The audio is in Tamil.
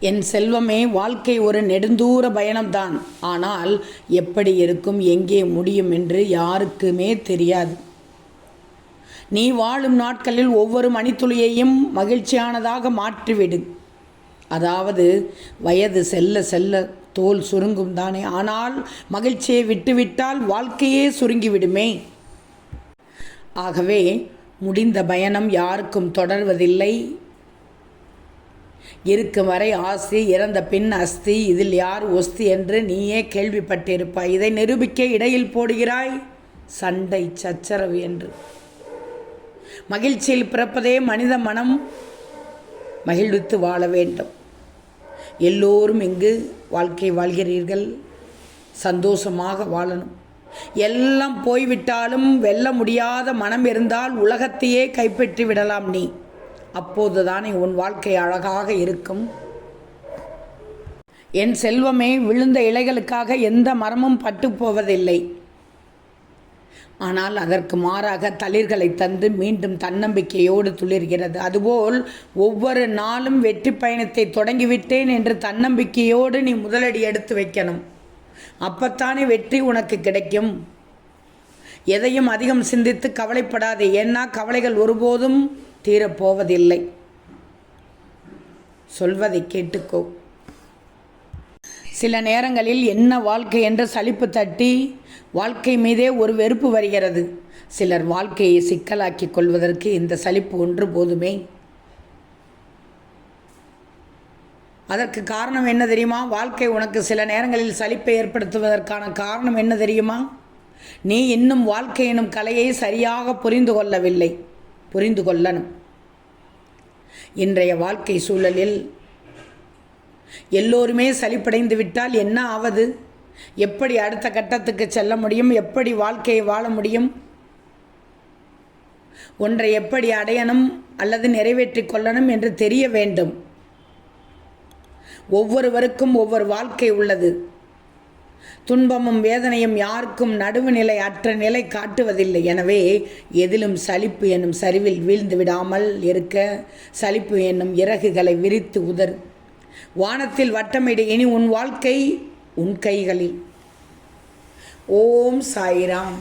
என் செல்வமே, வாழ்க்கை ஒரு நெடுந்தூர பயணம்தான். ஆனால் எப்படி இருக்கும், எங்கே முடியும் என்று யாருக்குமே தெரியாது. நீ வாழும் நாட்களில் ஒவ்வொரு மணித்துளியையும் மகிழ்ச்சியானதாக மாற்றிவிடு. அதாவது வயது செல்ல செல்ல தோல் சுருங்கும் தானே, ஆனால் மகிழ்ச்சியை விட்டுவிட்டால் வாழ்க்கையே சுருங்கிவிடுமே. ஆகவே முடிந்த பயணம் யாருக்கும் தொடர்வதில்லை. இருக்கும் வரை ஆஸ்தி, இறந்த பின் அஸ்தி, இதில் யார் ஒஸ்தி என்று நீயே கேள்விப்பட்டிருப்பாய். இதை நிரூபிக்க இடையில் போடுகிறாய் சண்டை சச்சரவு என்று. மகிழ்ச்சியில் பிறப்பதே மனித மனம் மகிழ்வித்து வாழ வேண்டும். எல்லோரும் இங்கு வாழ்க்கை வாழ்கிறீர்கள், சந்தோஷமாக வாழணும். எல்லாம் போய்விட்டாலும் வெல்ல முடியாத மனம் இருந்தால் உலகத்தையே கைப்பற்றி விடலாம் நீ. அப்போதுதானே உன் வாழ்க்கை அழகாக இருக்கும். என் செல்வமே, விழுந்த இலைகளுக்காக எந்த மரமும் பட்டு போவதில்லை. ஆனால் அதற்கு மாறாக தளிர்களை தந்து மீண்டும் தன்னம்பிக்கையோடு துளிர்கிறது. அதுபோல் ஒவ்வொரு நாளும் வெற்றி பயணத்தை தொடங்கிவிட்டேன் என்று தன்னம்பிக்கையோடு நீ முதலடி எடுத்து வைக்கணும். அப்பத்தானே வெற்றி உனக்கு கிடைக்கும். எதையும் அதிகம் சிந்தித்து கவலைப்படாதே. ஏன்னா கவலைகள் ஒருபோதும் தீரப்போவதில்லை. சொல்வதை கேட்டுக்கோ. சில நேரங்களில் என்ன வாழ்க்கை என்ற சலிப்பு தட்டி வாழ்க்கை மீதே ஒரு வெறுப்பு வருகிறது. சிலர் வாழ்க்கையை சிக்கலாக்கி கொள்வதற்கு இந்த சலிப்பு ஒன்று போதுமே. அதற்கு காரணம் என்ன தெரியுமா? வாழ்க்கை உனக்கு சில நேரங்களில் சலிப்பை ஏற்படுத்துவதற்கான காரணம் என்ன தெரியுமா? நீ இன்னும் வாழ்க்கை எனும் கலையை சரியாக புரிந்து கொள்ளவில்லை. புரிந்து கொள்ளணும். இன்றைய வாழ்க்கை சூழலில் எல்லோருமே சலிப்படைந்து விட்டால் என்ன ஆவது? எப்படி அடுத்த கட்டத்துக்கு செல்ல முடியும்? எப்படி வாழ்க்கையை வாழ முடியும்? ஒன்றை எப்படி அடையணும் அல்லது நிறைவேற்றி கொள்ளணும் என்று தெரிய வேண்டும். ஒவ்வொருவருக்கும் ஒவ்வொரு வாழ்க்கை உள்ளது. துன்பமும் வேதனையும் யாருக்கும் நடுவுநிலை அற்ற நிலை காட்டுவதில்லை. எனவே எதிலும் சலிப்பு என்னும் சரிவில் வீழ்ந்து விடாமல் இருக்க சலிப்பு என்னும் இறகுகளை விரித்து உதறு. வானத்தில் வட்டமிடு. இனி உன் வாழ்க்கை உன் கைகளில். ஓம் சாய்ராம்.